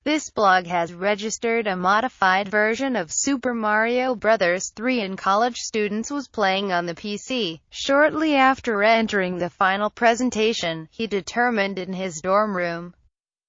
This blog has registered a modified version of Super Mario Bros. 3 and college students was playing on the PC. Shortly after entering the final presentation, he determined in his dorm room.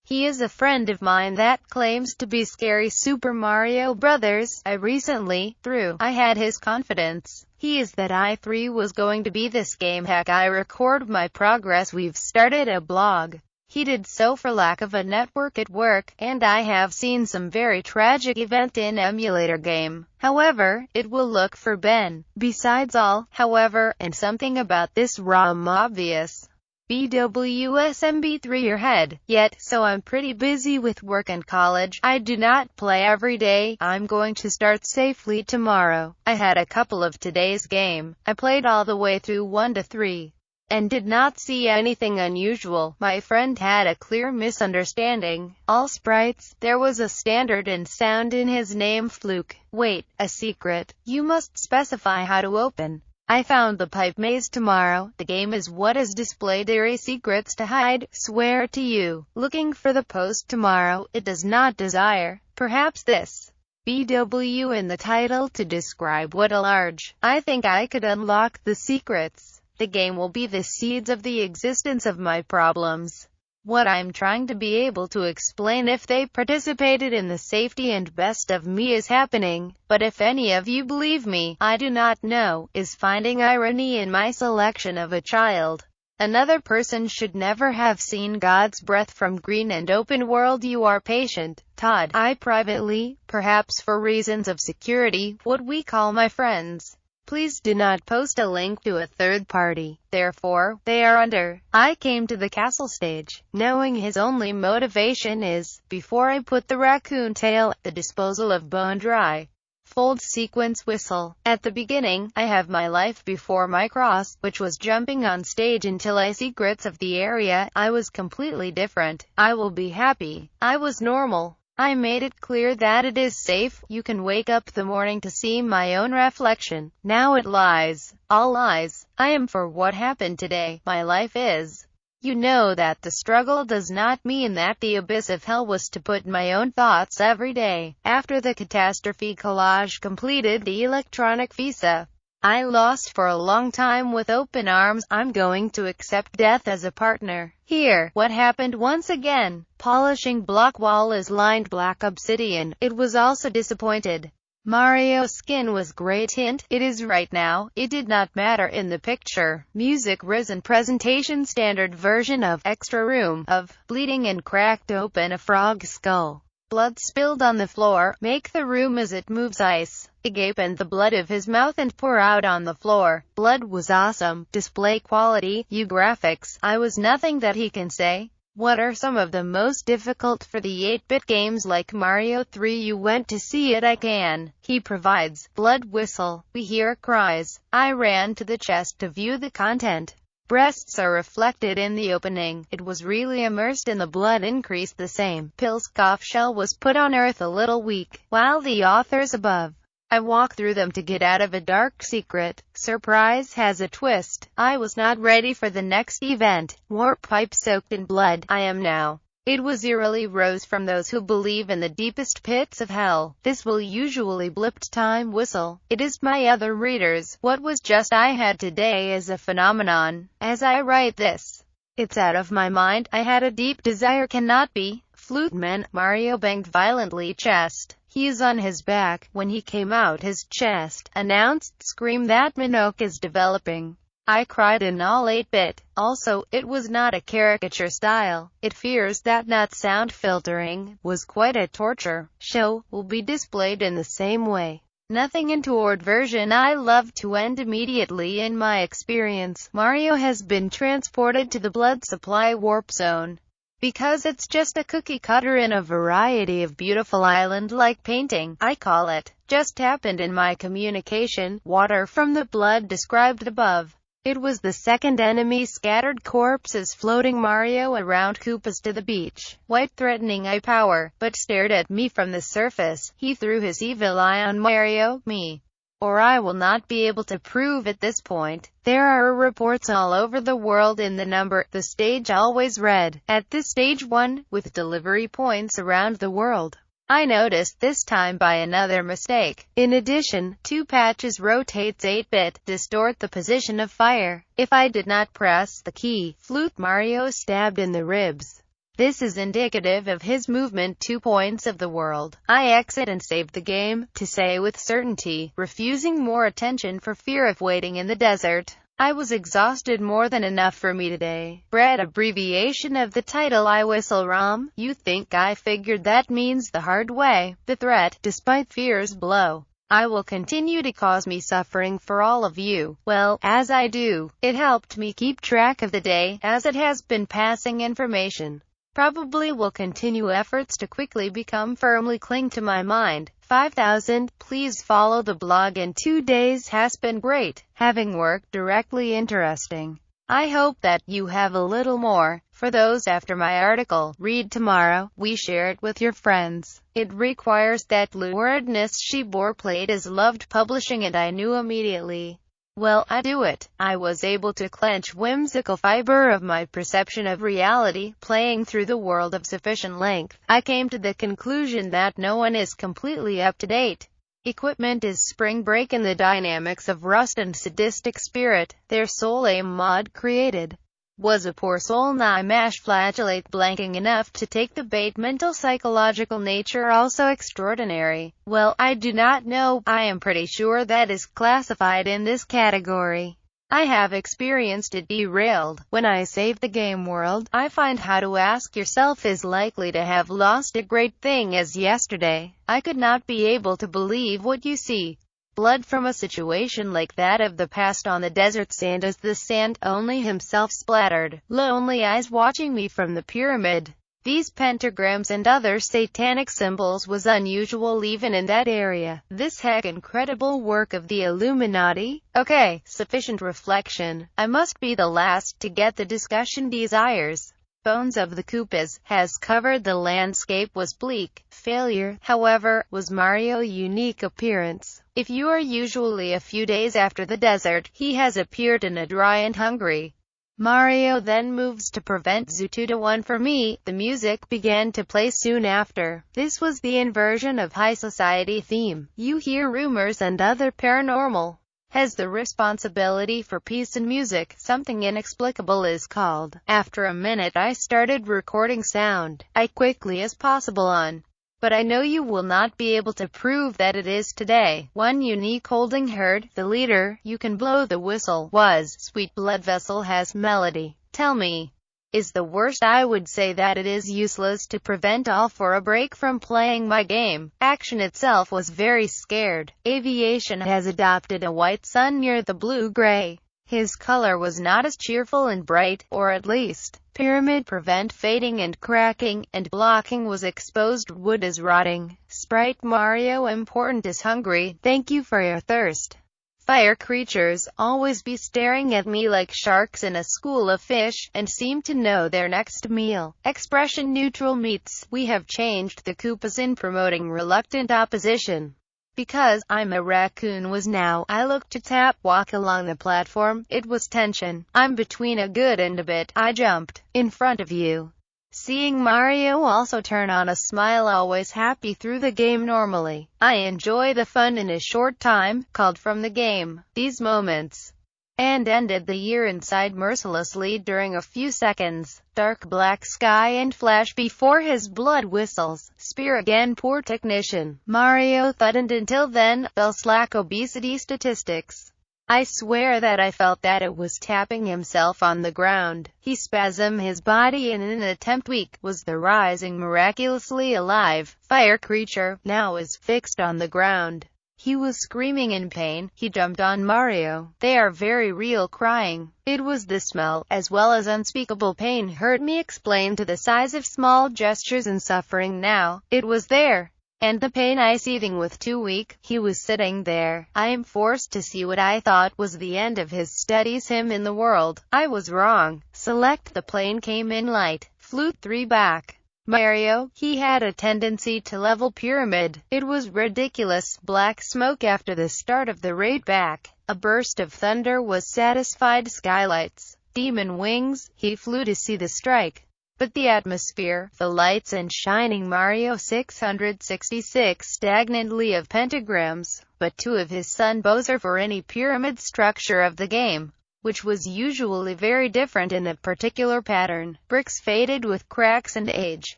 He is a friend of mine that claims to be scary Super Mario Brothers. I recently, I had his confidence. He is that I3 was going to be this game hack. I record my progress. We've started a blog. He did so for lack of a network at work, and I have seen some very tragic event in emulator game. However, it will look for Ben. Besides all, however, and something about this ROM obvious. BWSMB3 your head, yet, so I'm pretty busy with work and college. I do not play every day. I'm going to start safely tomorrow. I had a couple of today's game. I played all the way through 1 to 3. And did not see anything unusual. My friend had a clear misunderstanding. All sprites. There was a standard and sound in his name. Fluke. Wait, a secret. You must specify how to open. I found the pipe maze tomorrow. The game is what is displayed. There are secrets to hide. Swear to you. Looking for the post tomorrow. It does not desire. Perhaps this. BW in the title to describe what a large. I think I could unlock the secrets. The game will be the seeds of the existence of my problems. What I'm trying to be able to explain if they participated in the safety and best of me is happening, but if any of you believe me, I do not know, is finding irony in my selection of a child. Another person should never have seen God's breath from green and open world. You are patient, Todd. I privately, perhaps for reasons of security, what we call my friends. Please do not post a link to a third party. Therefore, they are under. I came to the castle stage, knowing his only motivation is, before I put the raccoon tail, the disposal of bone dry. Fold sequence whistle. At the beginning, I have my life before my cross, which was jumping on stage until I secrets of the area. I was completely different. I will be happy. I was normal. I made it clear that it is safe. You can wake up the morning to see my own reflection. Now it lies. All lies. I am for what happened today. My life is. You know that the struggle does not mean that the abyss of hell was to put my own thoughts every day. After the catastrophe collage completed the electronic visa. I lost for a long time with open arms. I'm going to accept death as a partner. Here, what happened once again. Polishing block wall is lined black obsidian. It was also disappointed. Mario skin was great hint. It is right now. It did not matter in the picture. Music risen presentation standard version of extra room of bleeding and cracked open a frog skull. Blood spilled on the floor. Make the room as it moves ice. Agape and the blood of his mouth and pour out on the floor. Blood was awesome. Display quality. You graphics. I was nothing that he can say. What are some of the most difficult for the 8-bit games like Mario 3? You went to see it. I can. He provides. Blood whistle. We hear cries. I ran to the chest to view the content. Breasts are reflected in the opening. It was really immersed in the blood. Increased the same. Pills cough shell was put on earth a little weak. While the authors above. I walk through them to get out of a dark secret. Surprise has a twist. I was not ready for the next event. Warp pipe soaked in blood. I am now. It was eerily rose from those who believe in the deepest pits of hell. This will usually blipped time whistle. It is my other readers. What was just I had today is a phenomenon. As I write this, it's out of my mind. I had a deep desire. Cannot be. Flute man. Mario banged violently chest. He is on his back. When he came out his chest, announced scream that Minoc is developing. I cried in all 8-bit. Also, it was not a caricature style. It fears that not sound filtering was quite a torture. Show will be displayed in the same way. Nothing untoward version. I love to end immediately. In my experience, Mario has been transported to the blood supply warp zone. Because it's just a cookie cutter in a variety of beautiful island-like painting, I call it. Just happened in my communication. Water from the blood described above. It was the second enemy. Scattered corpses floating Mario around Koopas to the beach. White threatening eye power, but stared at me from the surface. He threw his evil eye on Mario. Me. or I will not be able to prove at this point. There are reports all over the world in the number, the stage always read, at this stage 1, with delivery points around the world. I noticed this time by another mistake. In addition, 2 patches rotates 8-bit, distort the position of fire. If I did not press the key, Flute Mario stabbed in the ribs. This is indicative of his movement 2 points of the world. I exit and save the game, to say with certainty, refusing more attention for fear of waiting in the desert. I was exhausted more than enough for me today. Brett, abbreviation of the title I Whistle ROM. You think I figured that means the hard way. The threat, despite fear's blow, I will continue to cause me suffering for all of you. Well, as I do, it helped me keep track of the day, as it has been passing information. Probably will continue efforts to quickly become firmly cling to my mind. 5,000. Please follow the blog in 2 days has been great, having worked directly interesting. I hope that you have a little more. For those after my article, read tomorrow. We share it with your friends. It requires that luridness she bore played is loved publishing and I knew immediately. Well, I do it. I was able to clench whimsical fiber of my perception of reality, playing through the world of sufficient length. I came to the conclusion that no one is completely up to date. Equipment is spring break in the dynamics of rust and sadistic spirit. Their soul a mod created. Was a poor soul mash flagellate blanking enough to take the bait. Mental psychological nature also extraordinary. Well, I do not know. I am pretty sure that is classified in this category. I have experienced it derailed. When I save the game world, I find how to ask yourself is likely to have lost a great thing as yesterday. I could not be able to believe what you see. Blood from a situation like that of the past on the desert sand as the sand, only himself splattered, lonely eyes watching me from the pyramid. These pentagrams and other satanic symbols was unusual even in that area. This heck incredible work of the Illuminati? Okay, sufficient reflection. I must be the last to get the discussion desires. Bones of the Koopas has covered the landscape was bleak. Failure, however, was Mario's unique appearance. If you are usually a few days after the desert, he has appeared in a dry and hungry. Mario then moves to prevent Zoo 2-1 for me. The music began to play soon after. This was the inversion of high society theme. You hear rumors and other paranormal. Has the responsibility for peace and music, something inexplicable is called. After a minute I started recording sound. I quickly as possible on. But I know you will not be able to prove that it is today. One unique holding heard, the leader, you can blow the whistle, was, Sweet Blood Vessel has melody. Tell me. Is the worst. I would say that it is useless to prevent all for a break from playing my game. Action itself was very scared. Aviation has adopted a white sun near the blue-gray. His color was not as cheerful and bright, or at least, pyramid prevent fading and cracking, and blocking was exposed wood is rotting. Sprite Mario important is hungry, thank you for your thirst. Fire creatures always be staring at me like sharks in a school of fish, and seem to know their next meal. Expression neutral meats. We have changed the Koopas in promoting reluctant opposition. Because I'm a raccoon was now, I look to tap, walk along the platform, it was tension. I'm between a good and a bit. I jumped in front of you. Seeing Mario also turn on a smile, always happy through the game normally. I enjoy the fun in a short time, called from the game. These moments. And ended the year inside mercilessly during a few seconds. Dark black sky and flash before his blood whistles. Spear again poor technician. Mario thuddened until then, fell slack obesity statistics. I swear that I felt that it was tapping himself on the ground. He spasmed his body in an attempt weak, was the rising miraculously alive. Fire creature, now is fixed on the ground. He was screaming in pain. He jumped on Mario. They are very real crying. It was the smell, as well as unspeakable pain hurt me explained to the size of small gestures and suffering now. It was there. And the pain I seething with too weak. He was sitting there. I am forced to see what I thought was the end of his steadies him in the world. I was wrong. Select the plane came in light. Flute 3 back. Mario, he had a tendency to level pyramid. It was ridiculous. Black smoke after the start of the raid back. A burst of thunder was satisfied. Skylights. Demon wings. He flew to see the strike. But the atmosphere, the lights and shining Mario 666 stagnantly of pentagrams, but two of his son Bowser for any pyramid structure of the game, which was usually very different in a particular pattern. Bricks faded with cracks and age.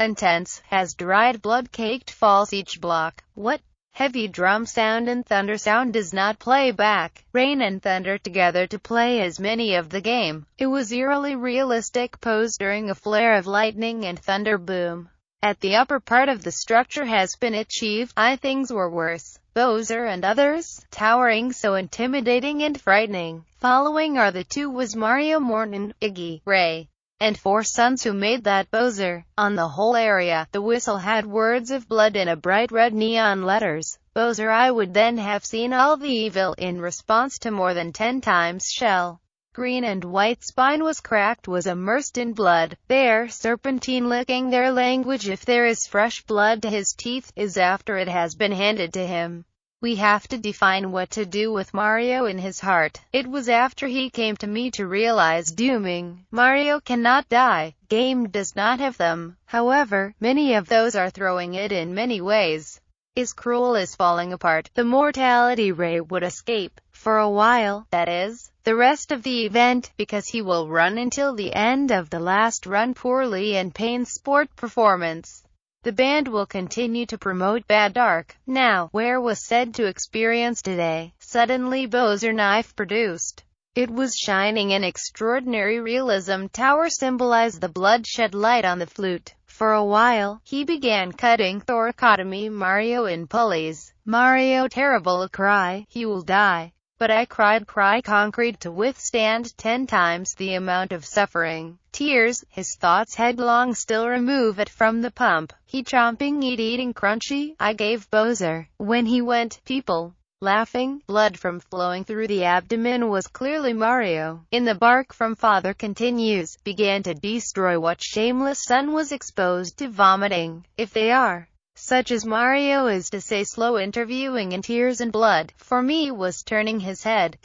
Intense, has dried blood-caked falls each block. What? Heavy drum sound and thunder sound does not play back. Rain and thunder together to play as many of the game. It was eerily realistic pose during a flare of lightning and thunder boom. At the upper part of the structure has been achieved. Things were worse. Bowser and others, towering so intimidating and frightening. Following are the two was Mario Morton, Iggy, Ray, and four sons who made that Bowser. On the whole area, the whistle had words of blood in a bright red neon letters. Bowser, I would then have seen all the evil in response to more than 10 times shell. Green and white spine was cracked, was immersed in blood. There, serpentine licking their language. If there is fresh blood to his teeth, is after it has been handed to him. We have to define what to do with Mario in his heart. It was after he came to me to realize dooming. Mario cannot die. Game does not have them. However, many of those are throwing it in many ways. Is cruel, is falling apart. The mortality ray would escape. For a while, that is, the rest of the event, because he will run until the end of the last run poorly and pain sport performance. The band will continue to promote Bad Dark. Now, where was said to experience today? Suddenly Bowser knife produced. It was shining in extraordinary realism. Tower symbolized the bloodshed light on the flute. For a while, he began cutting thoracotomy Mario in pulleys. Mario terrible a cry, he will die. But I cried cry concrete to withstand 10 times the amount of suffering. Tears, his thoughts headlong still remove it from the pump. He chomping eating crunchy, I gave Bowser. When he went, people laughing, blood from flowing through the abdomen was clearly Mario. In the bark from father continues, began to destroy what shameless son was exposed to vomiting. If they are such as Mario is to say, slow interviewing in tears and blood, for me was turning his head.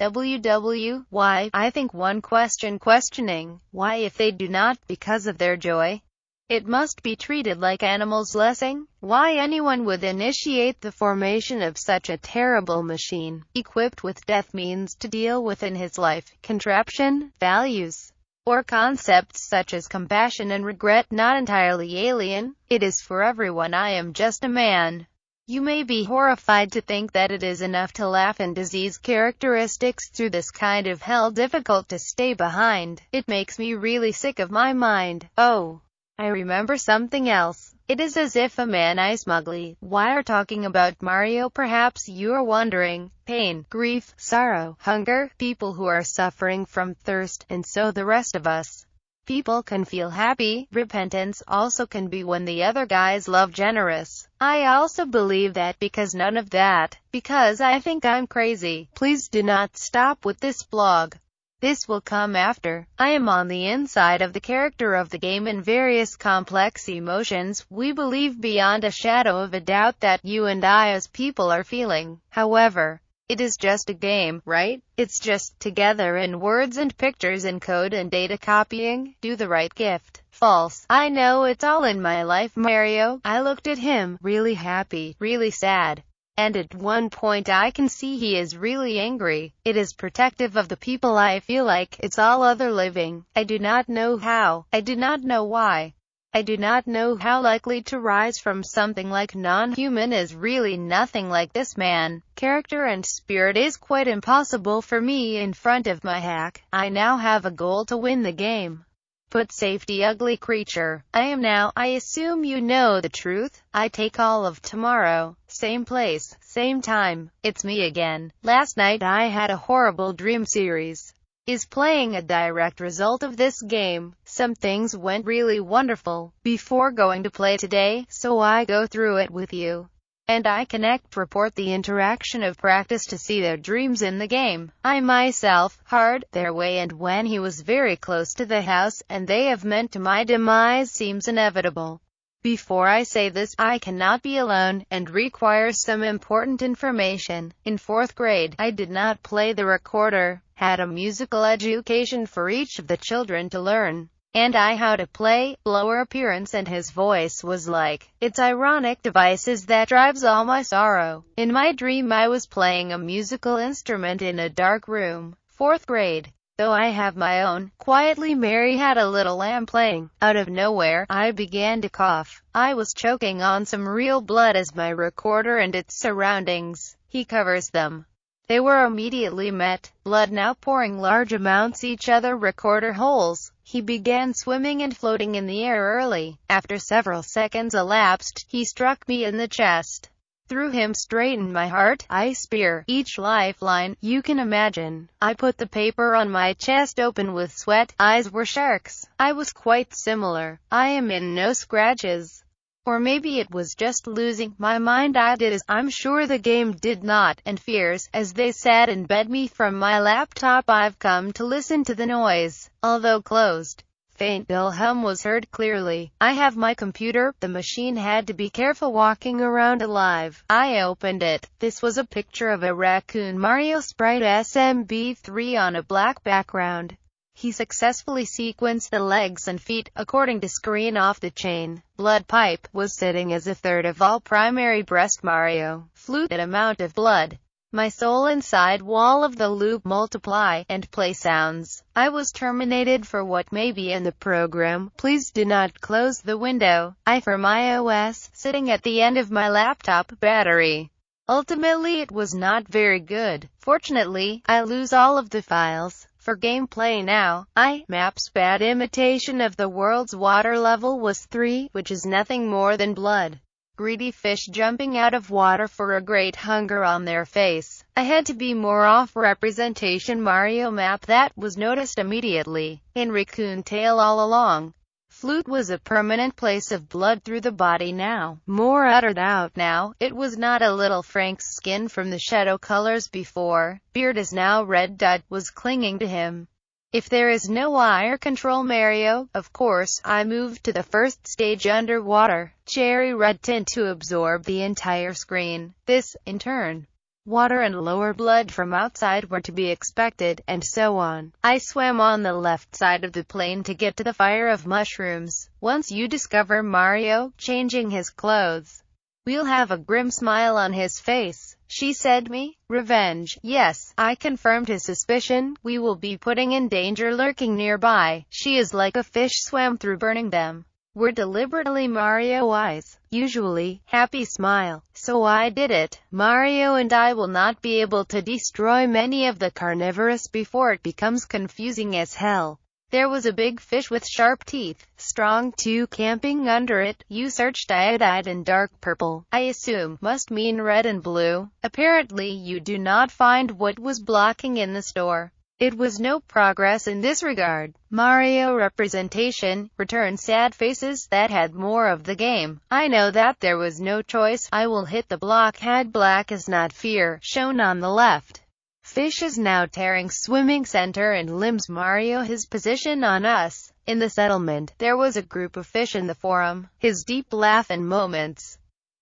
Why? I think one questioning, why if they do not, because of their joy? It must be treated like animals' blessing? Why anyone would initiate the formation of such a terrible machine, equipped with death means to deal with in his life, contraption, values, or concepts such as compassion and regret not entirely alien. It is for everyone. I am just a man. You may be horrified to think that it is enough to laugh in disease characteristics through this kind of hell difficult to stay behind. It makes me really sick of my mind. Oh, I remember something else. It is as if a man I smugly wire talking about Mario. Perhaps you are wondering, pain, grief, sorrow, hunger, people who are suffering from thirst, and so the rest of us. People can feel happy. Repentance also can be when the other guys love generous. I also believe that because none of that, because I think I'm crazy. Please do not stop with this blog. This will come after. I am on the inside of the character of the game in various complex emotions. We believe beyond a shadow of a doubt that you and I as people are feeling. However, it is just a game, right? It's just together in words and pictures and code and data copying. Do the right gift. False. I know it's all in my life, Mario. I looked at him, really happy, really sad. And at one point I can see he is really angry. It is protective of the people. I feel like it's all other living. I do not know how. I do not know why. I do not know how likely to rise from something like non-human is really nothing like this man. Character and spirit is quite impossible for me in front of my hack. I now have a goal to win the game. Put safety ugly creature. I am now. I assume you know the truth. I take all of tomorrow. Same place, same time. It's me again. Last night I had a horrible dream. Series is playing a direct result of this game. Some things went really wonderful before going to play today, so I go through it with you. And I connect, report the interaction of practice to see their dreams in the game. I myself, hard, their way, and when he was very close to the house, and they have meant to my demise seems inevitable. Before I say this, I cannot be alone, and requires some important information. In 4th grade, I did not play the recorder, had a musical education for each of the children to learn, and I how to play, lower appearance and his voice was like, it's ironic devices that drives all my sorrow. In my dream I was playing a musical instrument in a dark room. 4th grade. Though I have my own, quietly Mary had a little lamb playing. Out of nowhere, I began to cough. I was choking on some real blood as my recorder and its surroundings. He covers them. They were immediately met, blood now pouring large amounts each other recorder holes. He began swimming and floating in the air early. After several seconds elapsed, he struck me in the chest. Through him straight in my heart, I spear, each lifeline, you can imagine. I put the paper on my chest open with sweat, eyes were sharks. I was quite similar. I am in no scratches. Or maybe it was just losing my mind I did as I'm sure the game did not, and fears, as they sat in bed me from my laptop I've come to listen to the noise, although closed. Faint hum was heard clearly. I have my computer. The machine had to be careful walking around alive. I opened it. This was a picture of a raccoon Mario sprite SMB3 on a black background. He successfully sequenced the legs and feet, according to Screen Off the Chain. Blood pipe was sitting as a third of all primary breast Mario. Flute amount of blood. My soul inside wall of the loop multiply and play sounds. I was terminated for what may be in the program. Please do not close the window. I for my OS sitting at the end of my laptop battery. Ultimately it was not very good. Fortunately, I lose all of the files. For gameplay now, maps bad imitation of the world's water level was 3, which is nothing more than blood. Greedy fish jumping out of water for a great hunger on their face. I had to be more off representation Mario map that was noticed immediately. In Raccoon Tail all along. Flute was a permanent place of blood through the body now. More uttered out now. It was not a little Frank's skin from the shadow colors before. Beard is now red dot was clinging to him. If there is no wire control Mario, of course, I moved to the first stage underwater. Cherry red tint to absorb the entire screen. This, in turn. Water and lower blood from outside were to be expected, and so on. I swam on the left side of the plane to get to the fire of mushrooms. Once you discover Mario, changing his clothes, we'll have a grim smile on his face. She said me? Revenge. Yes, I confirmed his suspicion. We will be putting in danger lurking nearby. She is like a fish swam through burning them. Were deliberately Mario eyes. Usually, happy smile. So I did it. Mario and I will not be able to destroy many of the carnivorous before it becomes confusing as hell. There was a big fish with sharp teeth, strong too, camping under it. You searched iodide and dark purple. I assume must mean red and blue. Apparently you do not find what was blocking in the store. It was no progress in this regard. Mario representation, return sad faces that had more of the game. I know that there was no choice. I will hit the blockhead. Black is not fear, shown on the left. Fish is now tearing swimming center and limbs Mario his position on us. In the settlement, there was a group of fish in the forum. His deep laugh and moments.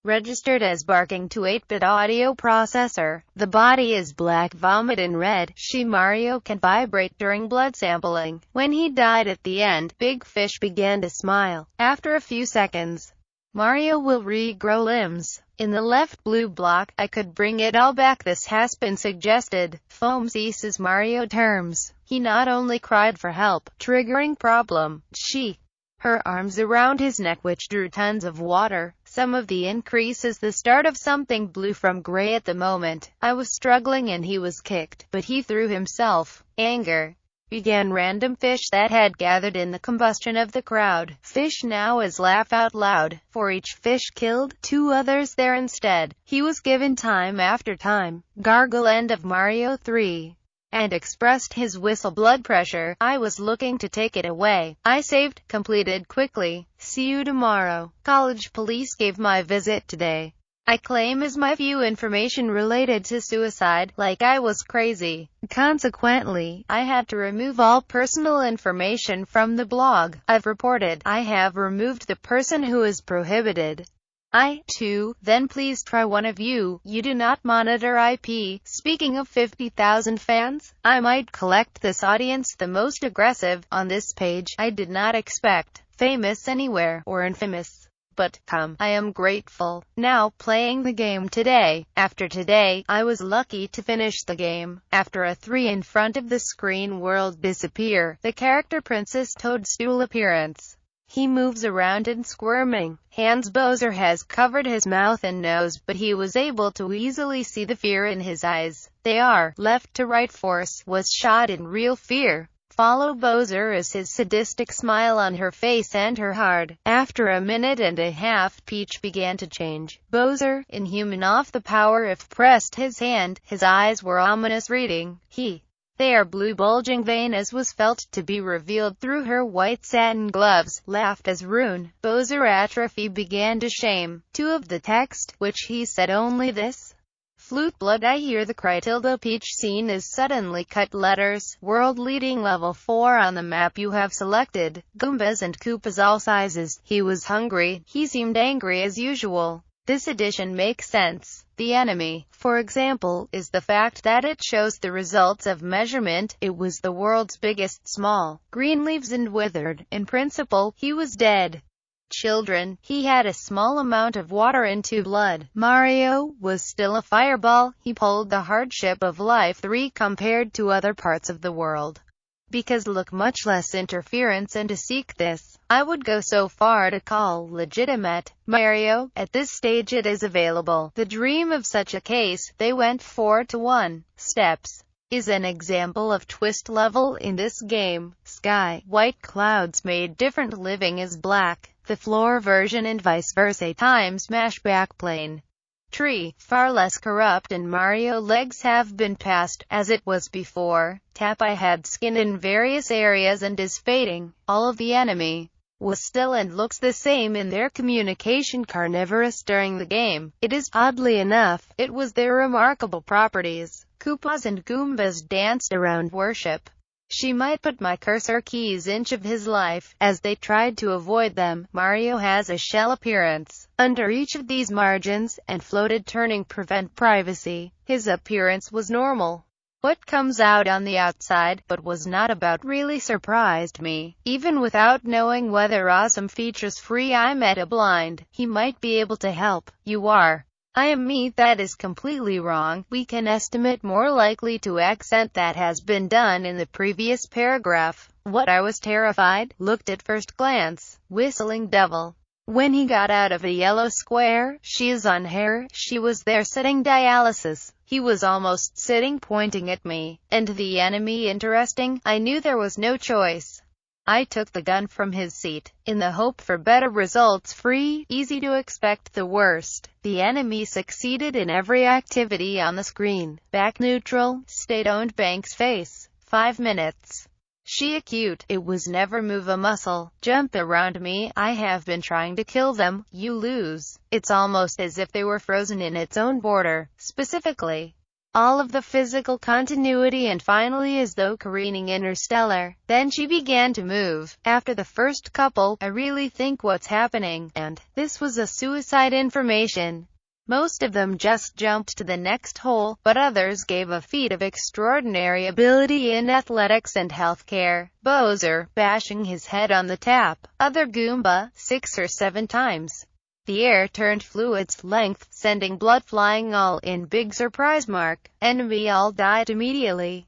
Registered as barking to 8-bit audio processor. The body is black, vomit in red. She Mario can vibrate during blood sampling. When he died at the end, Big Fish began to smile. After a few seconds, Mario will regrow limbs. In the left blue block, I could bring it all back. This has been suggested. Foam ceases Mario terms. He not only cried for help, triggering problem. She. Her arms around his neck which drew tons of water. Some of the increase is the start of something blue from gray at the moment. I was struggling and he was kicked, but he threw himself. Anger. Began random fish that had gathered in the combustion of the crowd. Fish now is laugh out loud. For each fish killed, 2 others there instead. He was given time after time. Gargle end of Mario 3. And expressed his whistle blood pressure. I was looking to take it away. I saved, completed quickly. See you tomorrow. College police gave my visit today. I claim as my view information related to suicide, like I was crazy. Consequently, I had to remove all personal information from the blog. I've reported. I have removed the person who is prohibited. Then please try one of you. You do not monitor IP. Speaking of 50,000 fans, I might collect this audience, the most aggressive, on this page. I did not expect famous anywhere, or infamous. But, I am grateful. Now, playing the game today. After today, I was lucky to finish the game. After a 3 in front of the screen world disappear, the character Princess Toadstool appearance. He moves around and squirming. Hans Bowser has covered his mouth and nose, but he was able to easily see the fear in his eyes. They are, left to right force, was shot in real fear. Follow Bowser as his sadistic smile on her face and her hard. After a minute and a half, Peach began to change. Bowser, inhuman off the power if pressed his hand. His eyes were ominous reading. They are blue bulging vein as was felt to be revealed through her white satin gloves, laughed as Rune. Bowser atrophy began to shame. 2 of the text, which he said only this. Flute blood I hear the cry tilde Peach scene is suddenly cut letters. World leading level 4 on the map you have selected. Goombas and Koopas all sizes. He was hungry. He seemed angry as usual. This addition makes sense. The enemy, for example, is the fact that it shows the results of measurement. It was the world's biggest small, green leaves and withered. In principle, he was dead. Children, he had a small amount of water into blood. Mario was still a fireball. He pulled the hardship of life 3 compared to other parts of the world. Because look much less interference, and to seek this, I would go so far to call legitimate. Mario, at this stage it is available. The dream of such a case, they went 4 to 1. Steps is an example of twist level in this game. Sky, white clouds made different, living is black. The floor version and vice versa times mash backplane. Tree, far less corrupt, and Mario legs have been passed, as it was before. Tap I had skin in various areas and is fading. All of the enemy was still and looks the same in their communication carnivorous during the game. It is, oddly enough, it was their remarkable properties. Koopas and Goombas danced around worship. She might put my cursor keys inch of his life, as they tried to avoid them. Mario has a shell appearance under each of these margins, and floated turning prevent privacy. His appearance was normal. What comes out on the outside, but was not about, really surprised me. Even without knowing whether awesome features free I met a blind. He might be able to help. You are. I am me. That is completely wrong. We can estimate more likely to accent that has been done in the previous paragraph. What I was terrified, looked at first glance, whistling devil. When he got out of a yellow square, she is on hair, she was there sitting dialysis. He was almost sitting pointing at me. And the enemy interesting, I knew there was no choice. I took the gun from his seat, in the hope for better results. Free, easy to expect the worst. The enemy succeeded in every activity on the screen. Back neutral, state-owned bank's face. 5 minutes. She acute, it was never move a muscle. Jump around me, I have been trying to kill them, you lose. It's almost as if they were frozen in its own border, specifically. All of the physical continuity, and finally as though careening interstellar. Then she began to move. After the first couple, I really think what's happening, and this was a suicide information. Most of them just jumped to the next hole, but others gave a feat of extraordinary ability in athletics and healthcare. Bowser, bashing his head on the tap. Other Goomba, 6 or 7 times. The air turned fluid's length, sending blood flying all in big surprise mark. Enemy all died immediately.